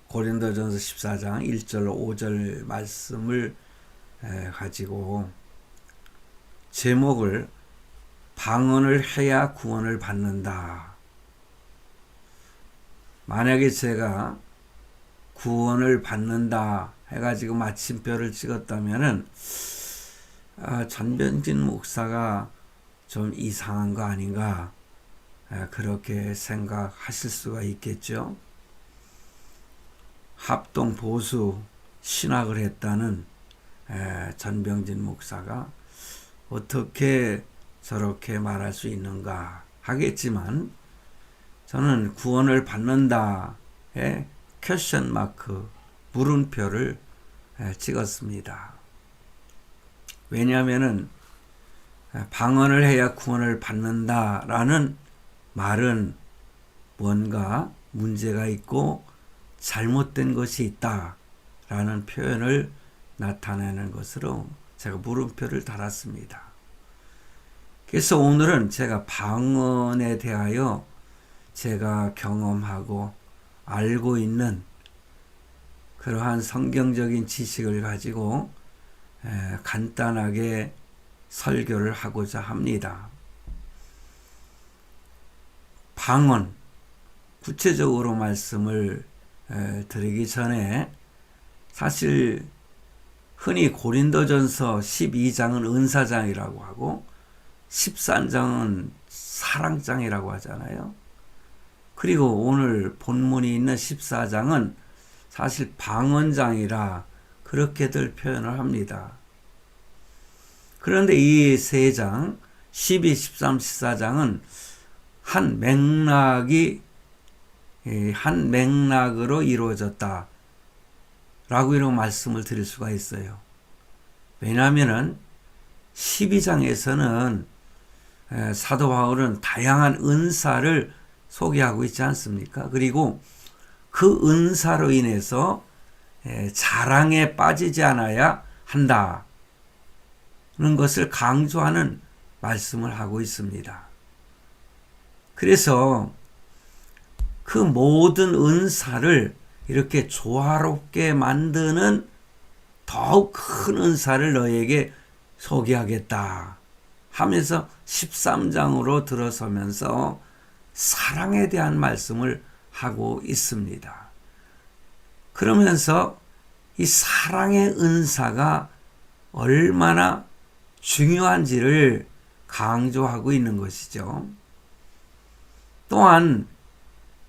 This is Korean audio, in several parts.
고린도전서 14장 1절 5절 말씀을 가지고 제목을 방언을 해야 구원을 받는다. 만약에 제가 구원을 받는다 해가지고 마침표를 찍었다면은 전병진 목사가 좀 이상한 거 아닌가 그렇게 생각하실 수가 있겠죠. 합동 보수 신학을 했다는 전병진 목사가 어떻게 저렇게 말할 수 있는가 하겠지만 저는 구원을 받는다에 퀘스천 마크 물음표를 찍었습니다. 왜냐하면은 방언을 해야 구원을 받는다라는 말은 뭔가 문제가 있고 잘못된 것이 있다라는 표현을 나타내는 것으로 제가 물음표를 달았습니다. 그래서 오늘은 제가 방언에 대하여 제가 경험하고 알고 있는 그러한 성경적인 지식을 가지고 간단하게 설교를 하고자 합니다. 방언, 구체적으로 말씀을 드리기 전에 사실 흔히 고린도전서 12장은 은사장이라고 하고 13장은 사랑장이라고 하잖아요. 그리고 오늘 본문이 있는 14장은 사실 방언장이라 그렇게들 표현을 합니다. 그런데 이 세 장, 12, 13, 14장은 한 맥락으로 이루어졌다 라고 이런 말씀을 드릴 수가 있어요. 왜냐하면 12장에서는 사도 바울은 다양한 은사를 소개하고 있지 않습니까? 그리고 그 은사로 인해서 자랑에 빠지지 않아야 한다는 것을 강조하는 말씀을 하고 있습니다. 그래서 그 모든 은사를 이렇게 조화롭게 만드는 더욱 큰 은사를 너에게 소개하겠다 하면서 13장으로 들어서면서 사랑에 대한 말씀을 하고 있습니다. 그러면서 이 사랑의 은사가 얼마나 중요한지를 강조하고 있는 것이죠. 또한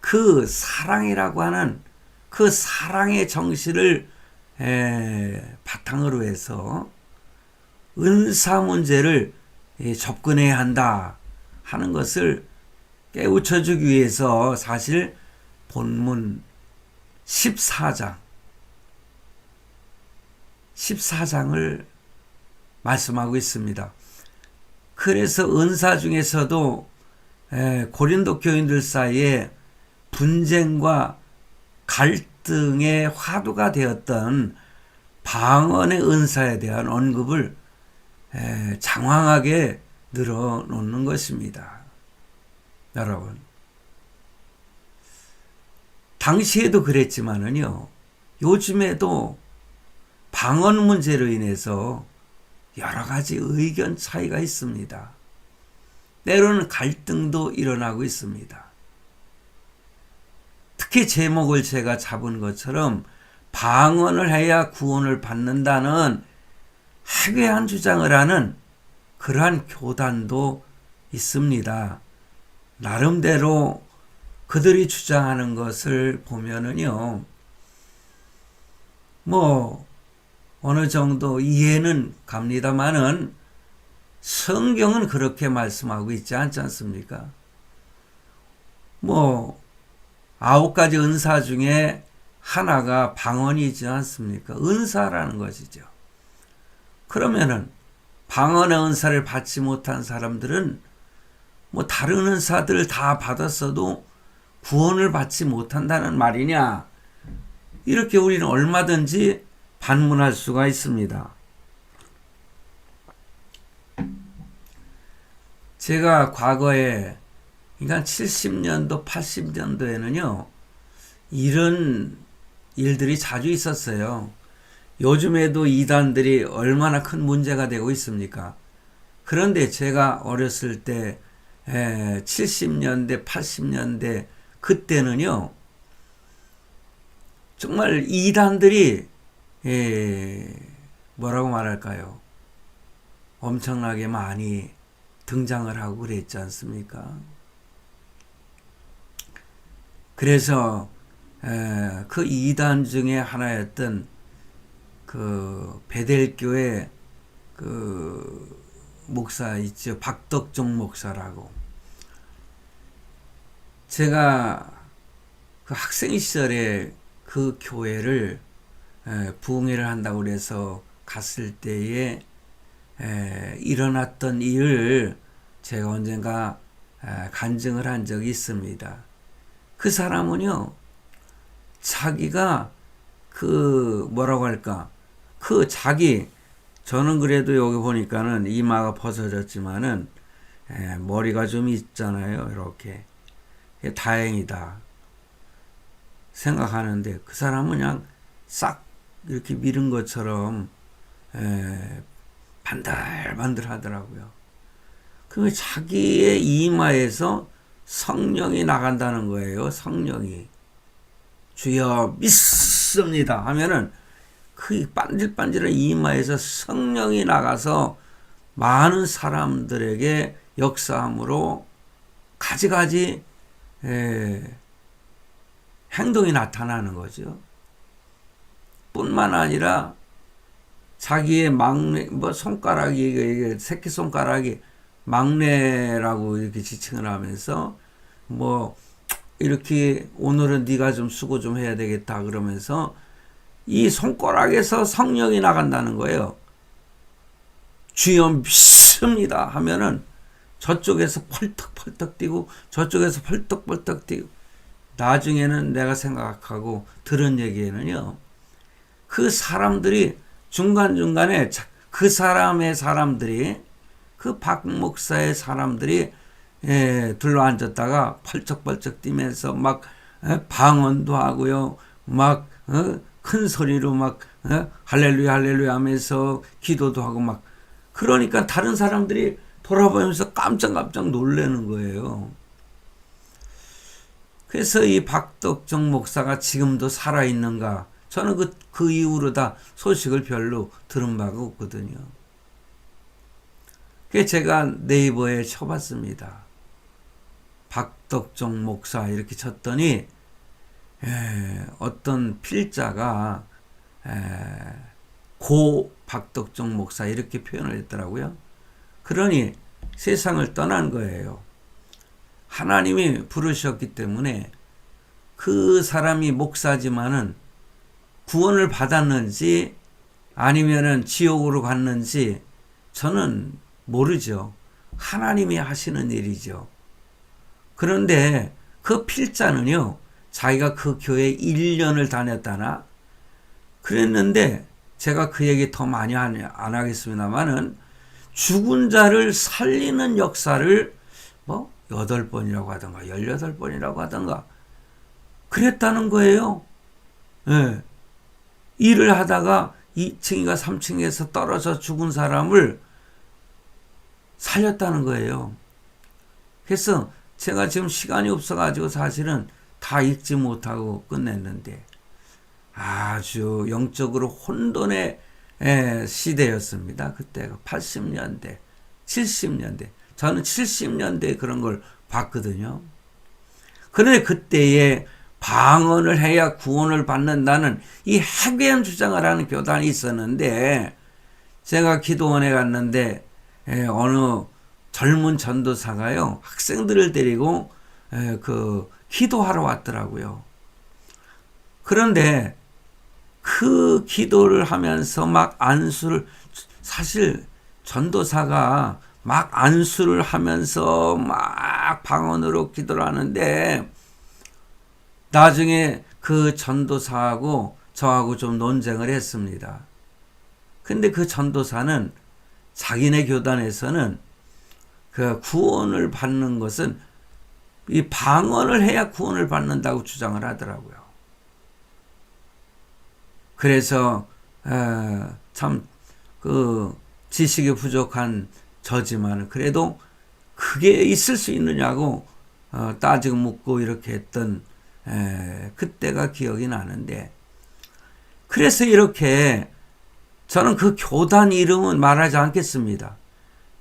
그 사랑이라고 하는 그 사랑의 정신을 바탕으로 해서 은사 문제를 접근해야 한다 하는 것을 깨우쳐주기 위해서 사실 본문 14장을 말씀하고 있습니다. 그래서 은사 중에서도 고린도 교인들 사이에 분쟁과 갈등의 화두가 되었던 방언의 은사에 대한 언급을 장황하게 늘어놓는 것입니다. 여러분, 당시에도 그랬지만은요, 요즘에도 방언 문제로 인해서 여러 가지 의견 차이가 있습니다. 때로는 갈등도 일어나고 있습니다. 특히 제목을 제가 잡은 것처럼 방언을 해야 구원을 받는다는 해괴한 주장을 하는 그러한 교단도 있습니다. 나름대로 그들이 주장하는 것을 보면은요, 어느 정도 이해는 갑니다만은 성경은 그렇게 말씀하고 있지 않지 않습니까? 9가지 은사 중에 하나가 방언이지 않습니까? 은사라는 것이죠. 그러면은 방언의 은사를 받지 못한 사람들은 다른 은사들을 다 받았어도 구원을 받지 못한다는 말이냐? 이렇게 우리는 얼마든지 반문할 수가 있습니다. 제가 과거에 그러니까 70년도, 80년도에는요, 이런 일들이 자주 있었어요. 요즘에도 이단들이 얼마나 큰 문제가 되고 있습니까? 그런데 제가 어렸을 때 70년대, 80년대 그때는요. 정말 이단들이 뭐라고 말할까요? 엄청나게 많이 등장을 하고 그랬지 않습니까? 그래서 그 이단 중에 하나였던 그 베델교회 그 목사 있죠. 박덕종 목사라고. 제가 그 학생 시절에 그 교회를 부흥회를 한다고 그래서 갔을 때에 일어났던 일을 제가 언젠가 간증을 한 적이 있습니다. 그 사람은요, 자기가 그 뭐라고 할까, 저는 그래도 여기 보니까는 이마가 벗어졌지만은 머리가 좀 있잖아요. 이렇게 다행이다 생각하는데 그 사람은 그냥 싹 이렇게 밀은 것처럼 반들반들 하더라고요. 그러면 자기의 이마에서 성령이 나간다는 거예요. 성령이. 주여 믿습니다 하면은 그 반질반질한 이마에서 성령이 나가서 많은 사람들에게 역사함으로 가지가지 행동이 나타나는 거죠. 뿐만 아니라 자기의 막내, 손가락이, 새끼손가락이 막내라고 이렇게 지칭을 하면서 이렇게 오늘은 네가 좀 수고 좀 해야 되겠다 그러면서 이 손가락에서 성령이 나간다는 거예요. 주여 믿습니다 하면은 저쪽에서 펄떡펄떡 뛰고 저쪽에서 펄떡펄떡 뛰고 나중에는 내가 생각하고 들은 얘기에는요. 그 사람들이 중간중간에 그 사람들이 그 박 목사의 사람들이 둘러앉았다가 펄쩍펄쩍 뛰면서 막 방언도 하고요. 막 큰 소리로 막 할렐루야 할렐루야 하면서 기도도 하고 막 그러니까 다른 사람들이 돌아보면서 깜짝깜짝 놀라는 거예요. 그래서 이 박덕정 목사가 지금도 살아있는가? 저는 그 이후로 다 소식을 별로 들은 바가 없거든요. 그래서 제가 네이버에 쳐봤습니다. 박덕정 목사 이렇게 쳤더니 어떤 필자가 고 박덕정 목사 이렇게 표현을 했더라고요. 그러니 세상을 떠난 거예요. 하나님이 부르셨기 때문에 그 사람이 목사지만은 구원을 받았는지 아니면은 지옥으로 갔는지 저는 모르죠. 하나님이 하시는 일이죠. 그런데 그 필자는요, 자기가 그 교회에 1년을 다녔다나 그랬는데 제가 그 얘기 더 많이 안 하겠습니다만은 죽은 자를 살리는 역사를 8번이라고 하던가 18번이라고 하던가 그랬다는 거예요. 예. 일을 하다가 2층인가 3층에서 떨어져 죽은 사람을 살렸다는 거예요. 그래서 제가 지금 시간이 없어가지고 사실은 다 읽지 못하고 끝냈는데 아주 영적으로 혼돈의 시대였습니다. 그때가 80년대, 70년대. 저는 70년대에 그런 걸 봤거든요. 그런데 그때에 방언을 해야 구원을 받는다는 이 해괴한 주장을 하는 교단이 있었는데 제가 기도원에 갔는데 어느 젊은 전도사가요. 학생들을 데리고 기도하러 왔더라고요. 그런데 그 기도를 하면서 막 사실 전도사가 막 안수를 하면서 막 방언으로 기도를 하는데 나중에 그 전도사하고 저하고 좀 논쟁을 했습니다. 근데 그 전도사는 자기네 교단에서는 그 구원을 받는 것은 이 방언을 해야 구원을 받는다고 주장을 하더라고요. 그래서 참 그 지식이 부족한 저지만 그래도 그게 있을 수 있느냐고 따지고 묻고 이렇게 했던 그때가 기억이 나는데, 그래서 이렇게 저는 그 교단 이름은 말하지 않겠습니다.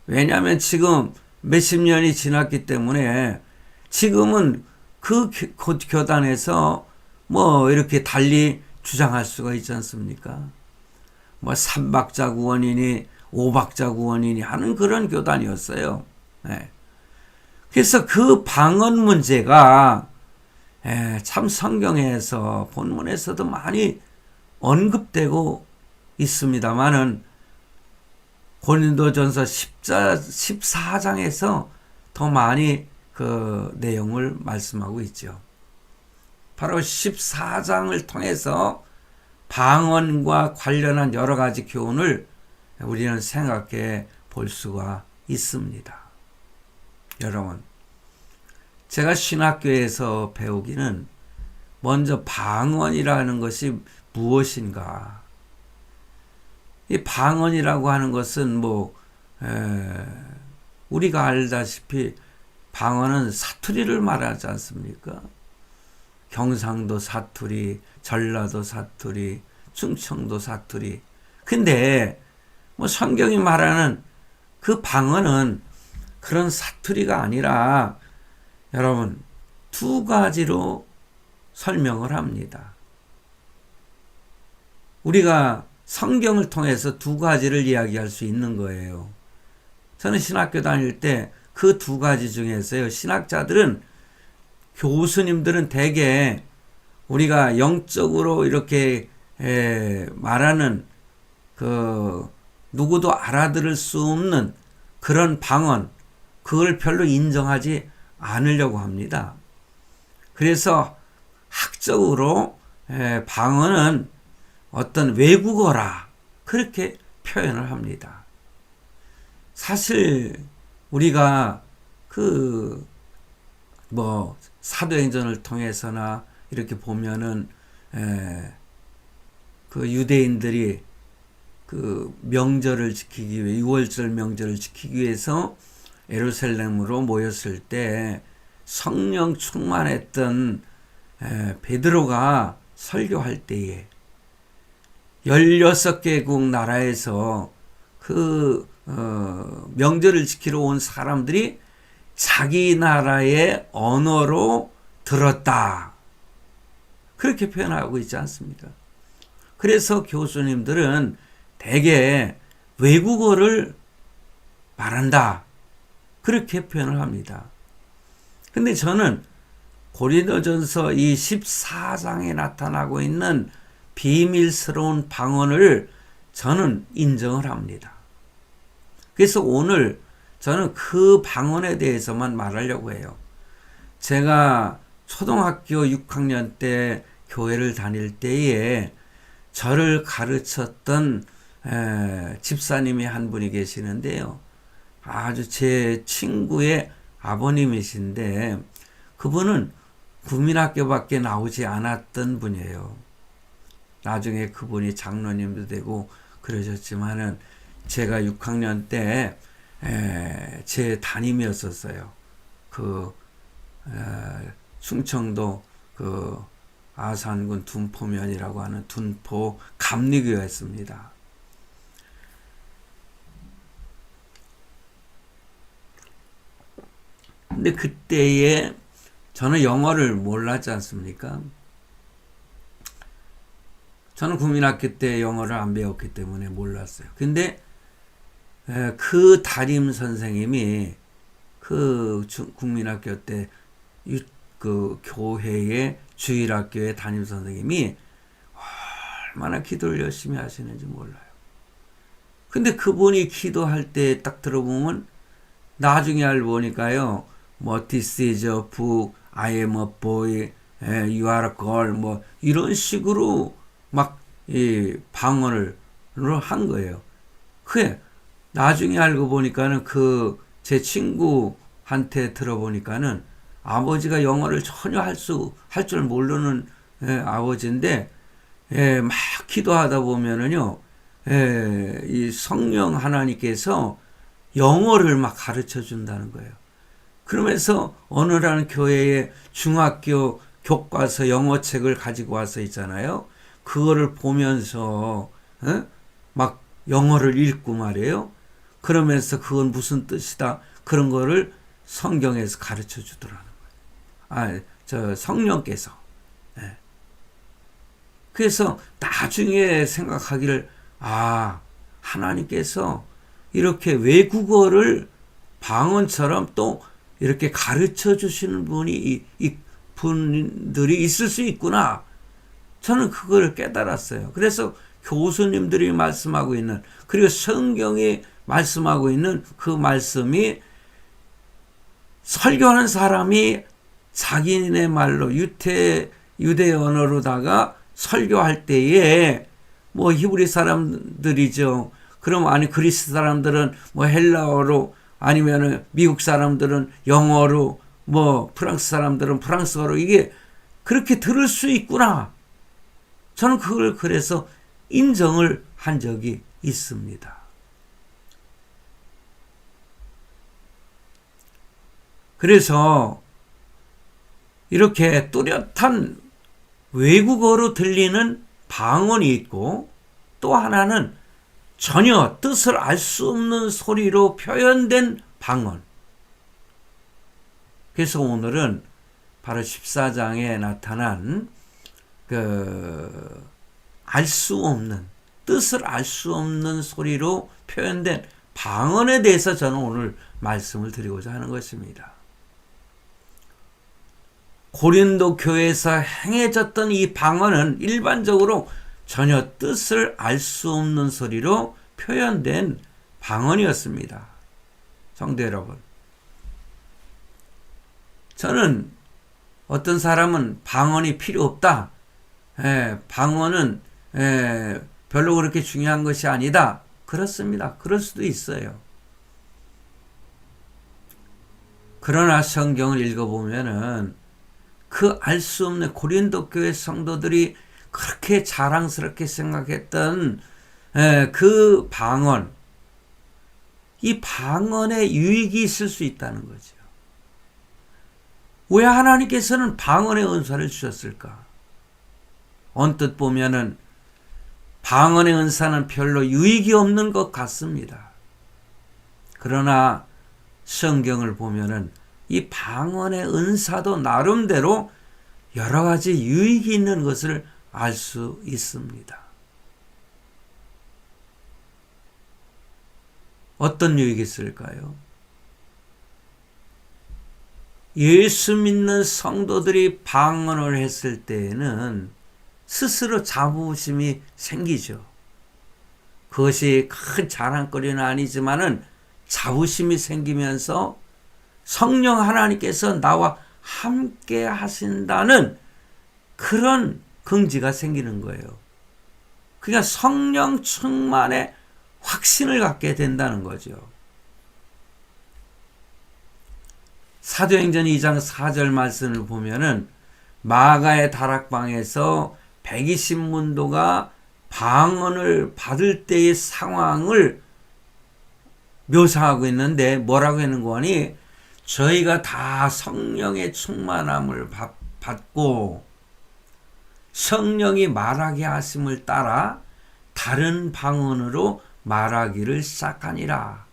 왜냐하면 지금 몇십 년이 지났기 때문에 지금은 그 교단에서 뭐 이렇게 달리 주장할 수가 있지 않습니까? 뭐 삼박자 구원이니 오박자 구원이니 하는 그런 교단이었어요. 네. 그래서 그 방언 문제가 참 성경에서 본문에서도 많이 언급되고 있습니다만은 고린도전서 14장에서 더 많이 그 내용을 말씀하고 있죠. 바로 14장을 통해서 방언과 관련한 여러 가지 교훈을 우리는 생각해 볼 수가 있습니다. 여러분, 제가 신학교에서 배우기는 먼저 방언이라는 것이 무엇인가? 이 방언이라고 하는 것은 우리가 알다시피 방언은 사투리를 말하지 않습니까? 경상도 사투리, 전라도 사투리, 충청도 사투리. 근데 성경이 말하는 그 방언은 그런 사투리가 아니라 여러분 두 가지로 설명을 합니다. 우리가 성경을 통해서 두 가지를 이야기할 수 있는 거예요. 저는 신학교 다닐 때 그 두 가지 중에서요, 신학자들은, 교수님들은 대개 우리가 영적으로 이렇게 말하는 그 누구도 알아들을 수 없는 그런 방언, 그걸 별로 인정하지 않으려고 합니다. 그래서 학적으로 방언은 어떤 외국어라 그렇게 표현을 합니다. 사실 우리가 사도행전을 통해서나 이렇게 보면은 그 유대인들이 그 명절을 지키기 위해, 6월절 명절을 지키기 위해서 예루살렘으로 모였을 때 성령 충만했던 베드로가 설교할 때에 16개국 나라에서 명절을 지키러 온 사람들이 자기 나라의 언어로 들었다. 그렇게 표현하고 있지 않습니까? 그래서 교수님들은 대개 외국어를 말한다. 그렇게 표현을 합니다. 근데 저는 고린도전서 이 14장에 나타나고 있는 비밀스러운 방언을 저는 인정을 합니다. 그래서 오늘 저는 그 방언에 대해서만 말하려고 해요. 제가 초등학교 6학년 때 교회를 다닐 때에 저를 가르쳤던 집사님이 한 분이 계시는데요. 아주 제 친구의 아버님이신데 그분은 국민학교밖에 나오지 않았던 분이에요. 나중에 그분이 장로님도 되고 그러셨지만은 제가 6학년 때 제 담임이었었어요. 충청도 아산군 둔포면이라고 하는 둔포 감리교였습니다. 근데 그때에 저는 영어를 몰랐지 않습니까? 저는 국민학교 때 영어를 안 배웠기 때문에 몰랐어요. 근데 그 담임 선생님이 국민학교 때 그 교회의 주일학교의 담임 선생님이 얼마나 기도를 열심히 하시는지 몰라요. 근데 그분이 기도할 때 딱 들어보면 나중에 알고 보니까요, This is a book, I am a boy, you are a girl, 이런 식으로 막 방언을 한 거예요. 그게 나중에 알고 보니까는 제 친구한테 들어보니까는 아버지가 영어를 전혀 할 줄 모르는 아버지인데 막 기도하다 보면은요, 이 성령 하나님께서 영어를 막 가르쳐 준다는 거예요. 그러면서 어느라는 교회에 중학교 교과서 영어책을 가지고 와서 있잖아요. 그거를 보면서 막 영어를 읽고 말이에요. 그러면서 그건 무슨 뜻이다 그런 거를 성경에서 가르쳐 주더라는 거예요. 성령께서. 그래서 나중에 생각하기를 하나님께서 이렇게 외국어를 방언처럼 또 이렇게 가르쳐 주시는 분들이 있을 수 있구나. 저는 그걸 깨달았어요. 그래서 교수님들이 말씀하고 있는, 그리고 성경이 말씀하고 있는 그 말씀이 설교하는 사람이 자기네 말로 유대 언어로다가 설교할 때에 뭐 히브리 사람들이죠. 그럼 아니 그리스 사람들은 뭐 헬라어로, 아니면은 미국 사람들은 영어로, 뭐 프랑스 사람들은 프랑스어로, 이게 그렇게 들을 수 있구나. 저는 그걸 그래서 인정을 한 적이 있습니다. 그래서 이렇게 뚜렷한 외국어로 들리는 방언이 있고, 또 하나는 전혀 뜻을 알 수 없는 소리로 표현된 방언. 그래서 오늘은 바로 14장에 나타난 알 수 없는, 뜻을 알 수 없는 소리로 표현된 방언에 대해서 저는 오늘 말씀을 드리고자 하는 것입니다. 고린도 교회에서 행해졌던 이 방언은 일반적으로 전혀 뜻을 알 수 없는 소리로 표현된 방언이었습니다. 성도 여러분, 저는 어떤 사람은 방언이 필요 없다, 방언은 별로 그렇게 중요한 것이 아니다, 그렇습니다. 그럴 수도 있어요. 그러나 성경을 읽어보면은 그 알 수 없는 고린도 교회 성도들이 그렇게 자랑스럽게 생각했던 그 방언, 이 방언에 유익이 있을 수 있다는 거죠. 왜 하나님께서는 방언의 은사를 주셨을까? 언뜻 보면은 방언의 은사는 별로 유익이 없는 것 같습니다. 그러나 성경을 보면은 이 방언의 은사도 나름대로 여러 가지 유익이 있는 것을 알 수 있습니다. 어떤 유익이 있을까요? 예수 믿는 성도들이 방언을 했을 때에는 스스로 자부심이 생기죠. 그것이 큰 자랑거리는 아니지만은 자부심이 생기면서 성령 하나님께서 나와 함께 하신다는 그런 긍지가 생기는 거예요. 그러니까 성령 충만의 확신을 갖게 된다는 거죠. 사도행전 2장 4절 말씀을 보면은 마가의 다락방에서 120문도가 방언을 받을 때의 상황을 묘사하고 있는데 뭐라고 하는 거니? 저희가 다 성령의 충만함을 받고 성령이 말하게 하심을 따라 다른 방언으로 말하기를 시작하니라.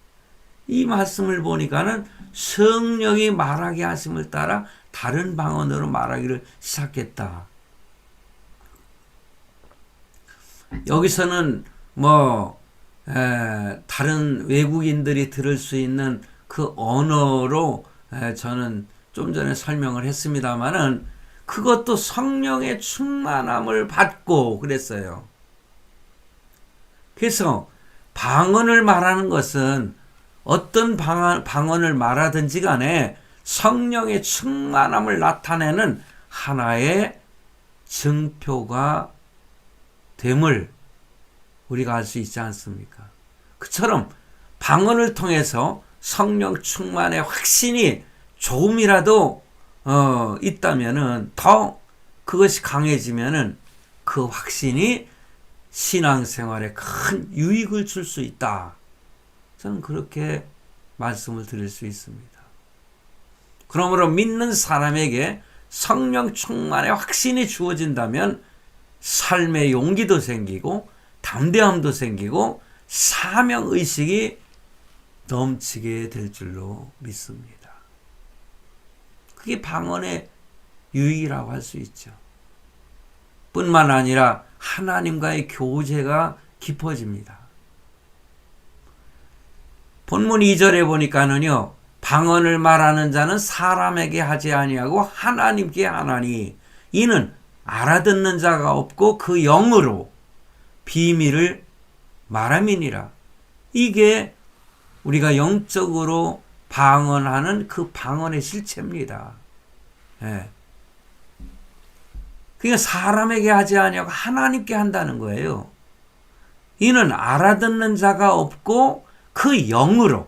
이 말씀을 보니까는 성령이 말하게 하심을 따라 다른 방언으로 말하기를 시작했다. 여기서는 다른 외국인들이 들을 수 있는 그 언어로 저는 좀 전에 설명을 했습니다마는 그것도 성령의 충만함을 받고 그랬어요. 그래서 방언을 말하는 것은 어떤 방언을 말하든지 간에 성령의 충만함을 나타내는 하나의 증표가 됨을 우리가 알 수 있지 않습니까? 그처럼 방언을 통해서 성령 충만의 확신이 조금이라도 있다면은 더 그것이 강해지면은 그 그 확신이 신앙생활에 큰 유익을 줄 수 있다. 저는 그렇게 말씀을 드릴 수 있습니다. 그러므로 믿는 사람에게 성령 충만의 확신이 주어진다면 삶의 용기도 생기고 담대함도 생기고 사명의식이 넘치게 될 줄로 믿습니다. 그게 방언의 유익이라고 할 수 있죠. 뿐만 아니라 하나님과의 교제가 깊어집니다. 본문 2절에 보니까는요, 방언을 말하는 자는 사람에게 하지 아니하고 하나님께 하나니 이는 알아듣는 자가 없고 그 영으로 비밀을 말함이니라. 이게 우리가 영적으로 방언하는 그 방언의 실체입니다. 예. 그러니까 사람에게 하지 아니하고 하나님께 한다는 거예요. 이는 알아듣는 자가 없고 그 영으로,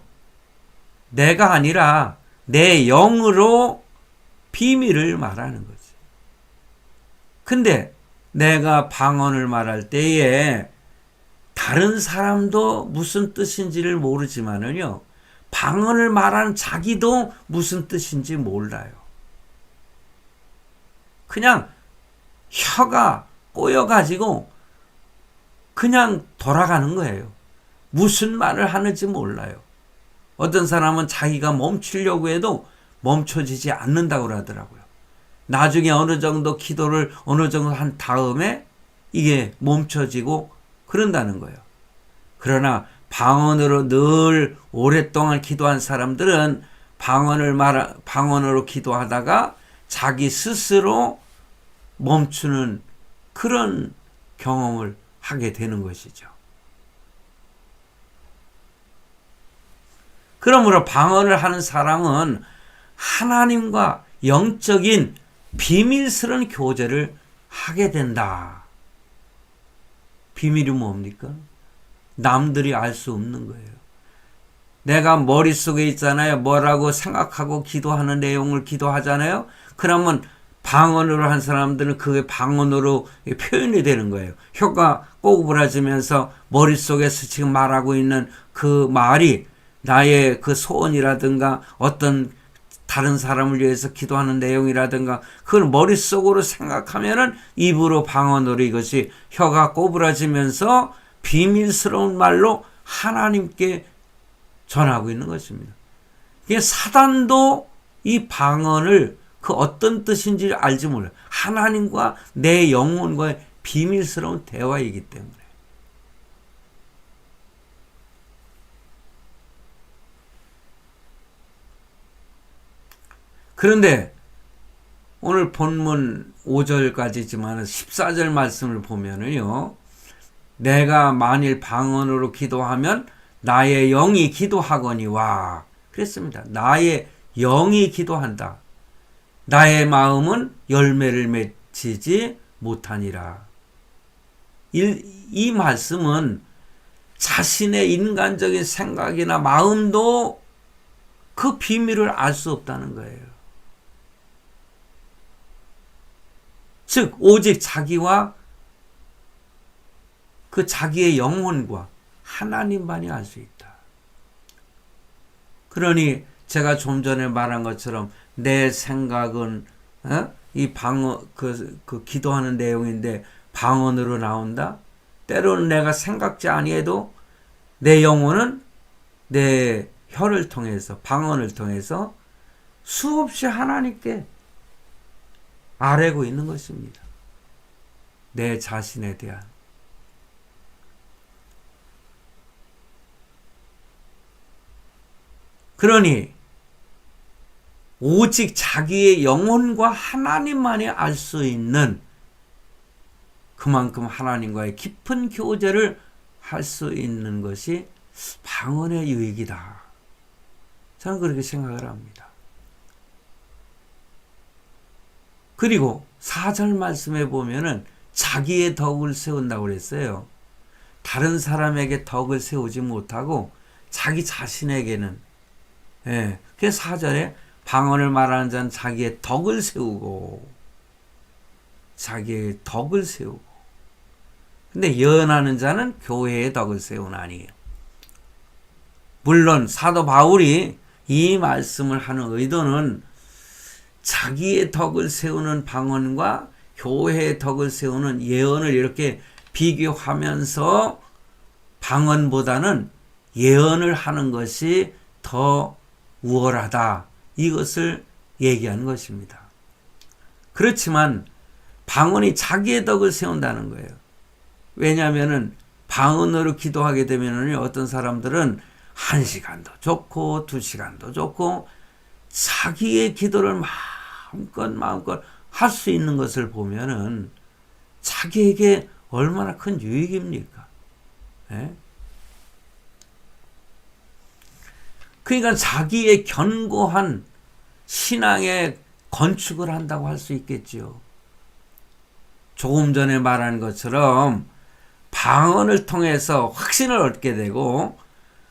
내가 아니라 내 영으로 비밀을 말하는 거지. 근데 내가 방언을 말할 때에 다른 사람도 무슨 뜻인지를 모르지만은요, 방언을 말하는 자기도 무슨 뜻인지 몰라요. 그냥 혀가 꼬여가지고 그냥 돌아가는 거예요. 무슨 말을 하는지 몰라요. 어떤 사람은 자기가 멈추려고 해도 멈춰지지 않는다고 그러더라고요. 나중에 어느 정도 기도를 어느 정도 한 다음에 이게 멈춰지고 그런다는 거예요. 그러나 방언으로 늘 오랫동안 기도한 사람들은 방언으로 기도하다가 자기 스스로 멈추는 그런 경험을 하게 되는 것이죠. 그러므로 방언을 하는 사람은 하나님과 영적인 비밀스러운 교제를 하게 된다. 비밀이 뭡니까? 남들이 알 수 없는 거예요. 내가 머릿속에 있잖아요. 뭐라고 생각하고 기도하는 내용을 기도하잖아요. 그러면 방언으로 한 사람들은 그게 방언으로 표현이 되는 거예요. 혀가 꼬부라지면서 머릿속에서 지금 말하고 있는 그 말이 나의 그 소원이라든가 어떤 다른 사람을 위해서 기도하는 내용이라든가 그걸 머릿속으로 생각하면은 입으로 방언으로 이것이 혀가 꼬부라지면서 비밀스러운 말로 하나님께 전하고 있는 것입니다. 사단도 이 방언을 그 어떤 뜻인지 알지 몰라요. 하나님과 내 영혼과의 비밀스러운 대화이기 때문에. 그런데 오늘 본문 5절까지지만 14절 말씀을 보면은요, 내가 만일 방언으로 기도하면 나의 영이 기도하거니와 그랬습니다. 나의 영이 기도한다. 나의 마음은 열매를 맺히지 못하니라. 이 말씀은 자신의 인간적인 생각이나 마음도 그 비밀을 알 수 없다는 거예요. 즉 오직 자기와 그 자기의 영혼과 하나님만이 알 수 있다. 그러니 제가 좀 전에 말한 것처럼 내 생각은 이 방언 그 기도하는 내용인데 방언으로 나온다. 때로는 내가 생각지 아니해도 내 영혼은 내 혀를 통해서 방언을 통해서 수없이 하나님께 아뢰고 있는 것입니다. 내 자신에 대한. 그러니 오직 자기의 영혼과 하나님만이 알 수 있는 그만큼 하나님과의 깊은 교제를 할 수 있는 것이 방언의 유익이다. 저는 그렇게 생각을 합니다. 그리고 4절 말씀에 보면은 자기의 덕을 세운다고 그랬어요. 다른 사람에게 덕을 세우지 못하고 자기 자신에게는, 그래서 4절에 방언을 말하는 자는 자기의 덕을 세우고, 자기의 덕을 세우고, 근데 예언하는 자는 교회의 덕을 세우나니. 물론 사도 바울이 이 말씀을 하는 의도는 자기의 덕을 세우는 방언과 교회의 덕을 세우는 예언을 이렇게 비교하면서 방언보다는 예언을 하는 것이 더 우월하다. 이것을 얘기하는 것입니다. 그렇지만 방언이 자기의 덕을 세운다는 거예요. 왜냐하면 방언으로 기도하게 되면 어떤 사람들은 1시간도 좋고 2시간도 좋고 자기의 기도를 마음껏 할 수 있는 것을 보면은 자기에게 얼마나 큰 유익입니까? 예? 그러니까 자기의 견고한 신앙의 건축을 한다고 할 수 있겠지요. 조금 전에 말한 것처럼 방언을 통해서 확신을 얻게 되고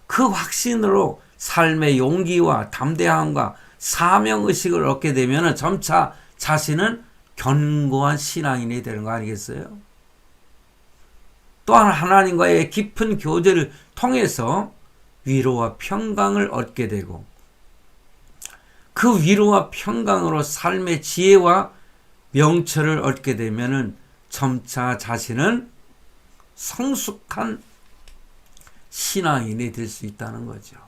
그 확신으로 삶의 용기와 담대함과 사명의식을 얻게 되면 점차 자신은 견고한 신앙인이 되는 거 아니겠어요? 또한 하나님과의 깊은 교제를 통해서 위로와 평강을 얻게 되고 그 위로와 평강으로 삶의 지혜와 명철을 얻게 되면 점차 자신은 성숙한 신앙인이 될 수 있다는 거죠.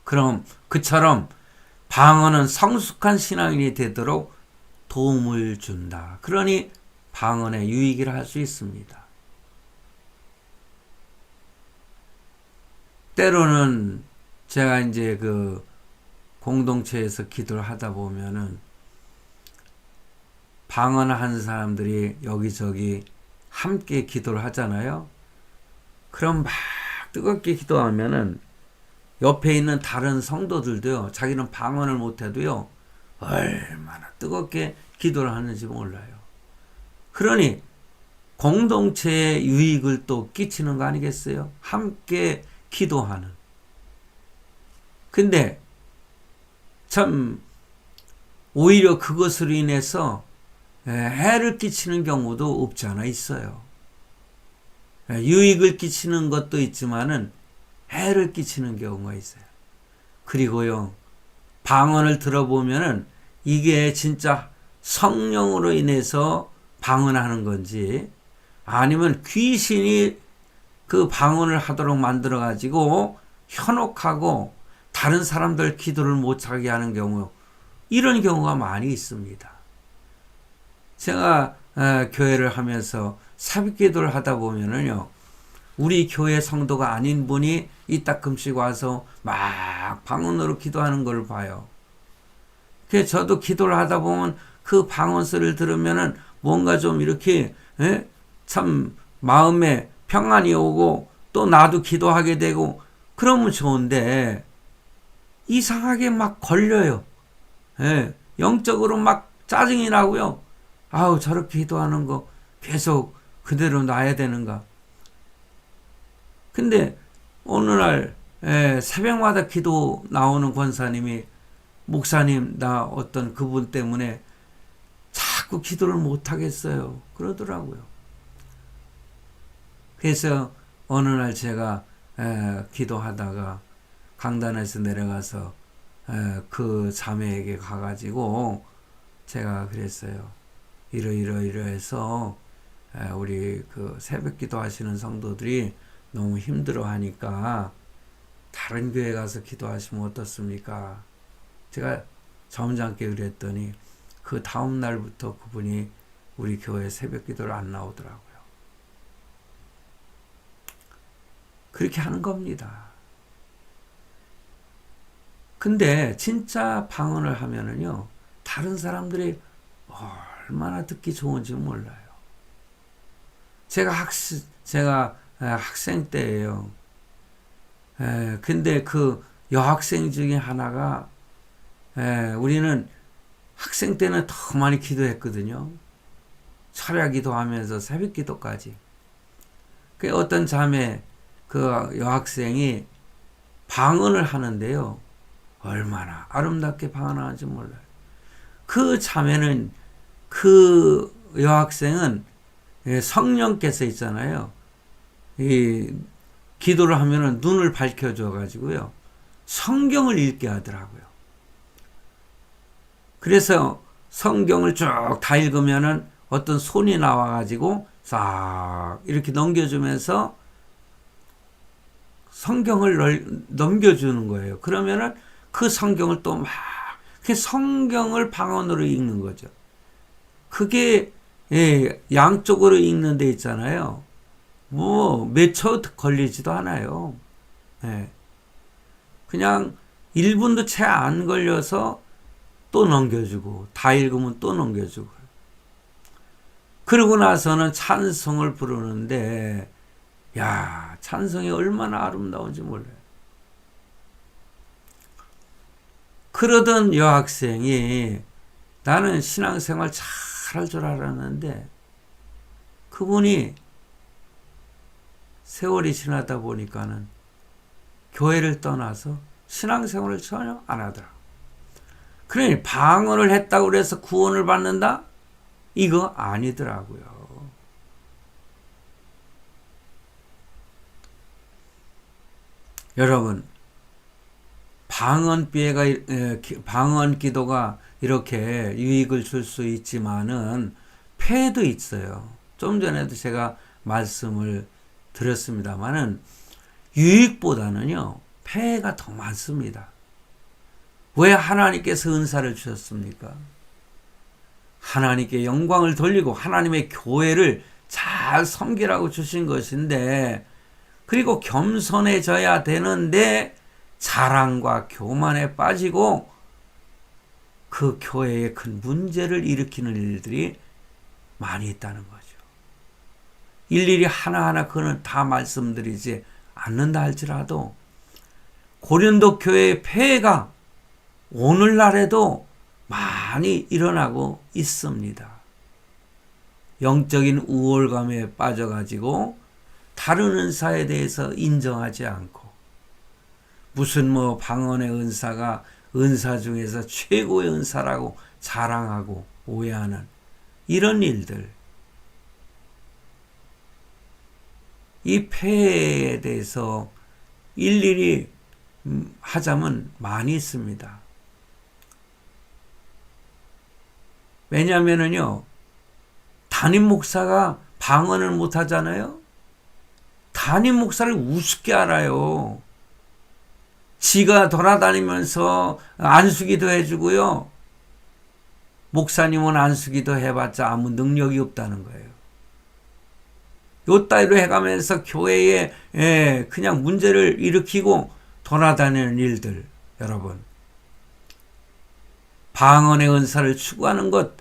그럼 그처럼 방언은 성숙한 신앙인이 되도록 도움을 준다. 그러니 방언의 유익이라 할 수 있습니다. 때로는 제가 이제 그 공동체에서 기도를 하다 보면은 방언하는 사람들이 여기저기 함께 기도를 하잖아요. 그럼 막 뜨겁게 기도하면은 옆에 있는 다른 성도들도요, 자기는 방언을 못해도요, 얼마나 뜨겁게 기도를 하는지 몰라요. 그러니 공동체에 유익을 또 끼치는 거 아니겠어요? 함께 기도하는. 근데 참 오히려 그것으로 인해서 해를 끼치는 경우도 없지 않아 있어요. 유익을 끼치는 것도 있지만은 해를 끼치는 경우가 있어요. 그리고요, 방언을 들어보면은 이게 진짜 성령으로 인해서 방언하는 건지 아니면 귀신이 그 방언을 하도록 만들어 가지고 현혹하고 다른 사람들 기도를 못하게 하는 경우, 이런 경우가 많이 있습니다. 제가 교회를 하면서 새벽 기도를 하다 보면은요, 우리 교회 성도가 아닌 분이 이따금씩 와서 막 방언으로 기도하는 걸 봐요. 그래서 저도 기도를 하다 보면 그 방언 소리를 들으면은 뭔가 좀 이렇게 참 마음에 평안이 오고 또 나도 기도하게 되고 그러면 좋은데 이상하게 막 걸려요. 영적으로 막 짜증이 나고요. 아우, 저렇게 기도하는 거 계속 그대로 놔야 되는가. 근데 어느 날 새벽마다 기도 나오는 권사님이, 목사님, 나 어떤 그분 때문에 자꾸 기도를 못 하겠어요, 그러더라고요. 그래서 어느 날 제가 기도하다가 강단에서 내려가서 그 자매에게 가가지고 제가 그랬어요. 이러해서 우리 그 새벽 기도 하시는 성도들이 너무 힘들어 하니까 다른 교회 가서 기도하시면 어떻습니까? 제가 점잖게 그랬더니 그 다음 날부터 그분이 우리 교회 새벽 기도를 안 나오더라고요. 그렇게 하는 겁니다. 근데 진짜 방언을 하면은요, 다른 사람들이 얼마나 듣기 좋은지 몰라요. 제가 학생 때예요. 근데 그 여학생 중에 하나가, 우리는 학생 때는 더 많이 기도했거든요. 철야 기도하면서 새벽 기도까지. 그 어떤 자매, 그 여학생이 방언을 하는데요, 얼마나 아름답게 방언하는지 몰라요. 그 자매는, 그 여학생은 성령께서 있잖아요. 이 기도를 하면은 눈을 밝혀줘 가지고요. 성경을 읽게 하더라고요. 그래서 성경을 쭉 다 읽으면은 어떤 손이 나와 가지고 싹 이렇게 넘겨주면서 성경을 넘겨주는 거예요. 그러면은 그 성경을 또 막 성경을 방언으로 읽는 거죠. 그게 양쪽으로 읽는 데 있잖아요. 뭐 몇 초 걸리지도 않아요. 그냥 1분도 채 안 걸려서 또 넘겨주고 다 읽으면 또 넘겨주고 그러고 나서는 찬송을 부르는데 야, 찬송이 얼마나 아름다운지 몰라요. 그러던 여학생이 나는 신앙생활 잘 할 줄 알았는데 그분이 세월이 지나다 보니까는 교회를 떠나서 신앙생활을 전혀 안 하더라. 그러니 방언을 했다고 해서 구원을 받는다? 이거 아니더라고요. 여러분, 방언 기도가 이렇게 유익을 줄 수 있지만은 폐해도 있어요. 좀 전에도 제가 말씀을 드렸습니다만은 유익보다는요, 폐해가 더 많습니다. 왜 하나님께서 은사를 주셨습니까? 하나님께 영광을 돌리고 하나님의 교회를 잘 섬기라고 주신 것인데, 그리고 겸손해져야 되는데 자랑과 교만에 빠지고 그 교회에 큰 문제를 일으키는 일들이 많이 있다는 거죠. 일일이 하나하나 그는 다 말씀드리지 않는다 할지라도 고린도 교회의 폐해가 오늘날에도 많이 일어나고 있습니다. 영적인 우월감에 빠져가지고 다른 은사에 대해서 인정하지 않고 무슨 방언의 은사가 은사 중에서 최고의 은사라고 자랑하고 오해하는 이런 일들, 이 폐해에 대해서 일일이 하자면 많이 있습니다. 왜냐하면요, 담임 목사가 방언을 못 하잖아요. 담임 목사를 우습게 알아요. 지가 돌아다니면서 안수기도 해주고요. 목사님은 안수기도 해봤자 아무 능력이 없다는 거예요. 요 따위로 해가면서 교회에 그냥 문제를 일으키고 돌아다니는 일들, 여러분. 방언의 은사를 추구하는 것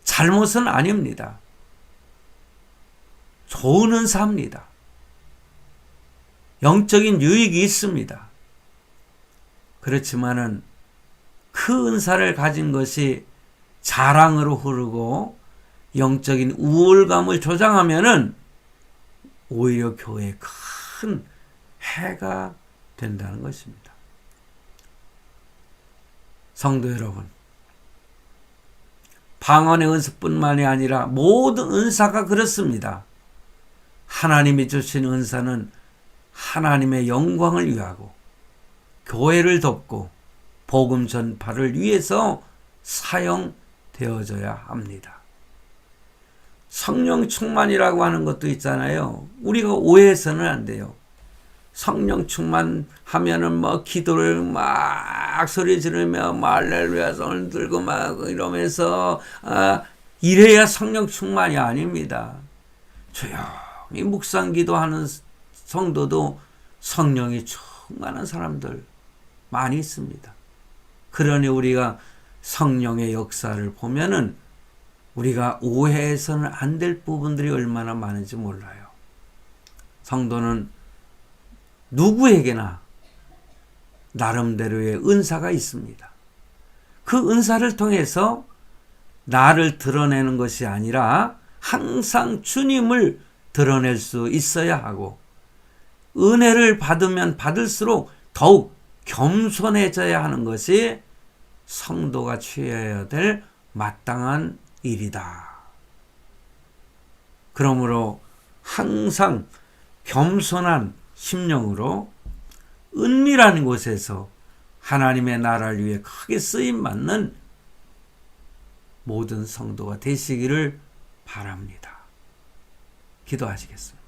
잘못은 아닙니다. 좋은 은사입니다. 영적인 유익이 있습니다. 그렇지만은 그 은사를 가진 것이 자랑으로 흐르고 영적인 우월감을 조장하면은 오히려 교회에 큰 해가 된다는 것입니다. 성도 여러분, 방언의 은사뿐만이 아니라 모든 은사가 그렇습니다. 하나님이 주신 은사는 하나님의 영광을 위하고 교회를 돕고 복음 전파를 위해서 사용되어져야 합니다. 성령 충만이라고 하는 것도 있잖아요. 우리가 오해해서는 안 돼요. 성령 충만하면은 기도를 막 소리 지르며 할렐루야 손을 들고 막 이러면서 이래야 성령 충만이 아닙니다. 조용히 묵상 기도하는 성도도 성령이 충만한 사람들 많이 있습니다. 그러니 우리가 성령의 역사를 보면은 우리가 오해해서는 안 될 부분들이 얼마나 많은지 몰라요. 성도는 누구에게나 나름대로의 은사가 있습니다. 그 은사를 통해서 나를 드러내는 것이 아니라 항상 주님을 드러낼 수 있어야 하고, 은혜를 받으면 받을수록 더욱 겸손해져야 하는 것이 성도가 취해야 될 마땅한 일이다. 그러므로 항상 겸손한 심령으로 은밀한 곳에서 하나님의 나라를 위해 크게 쓰임받는 모든 성도가 되시기를 바랍니다. 기도하시겠습니다.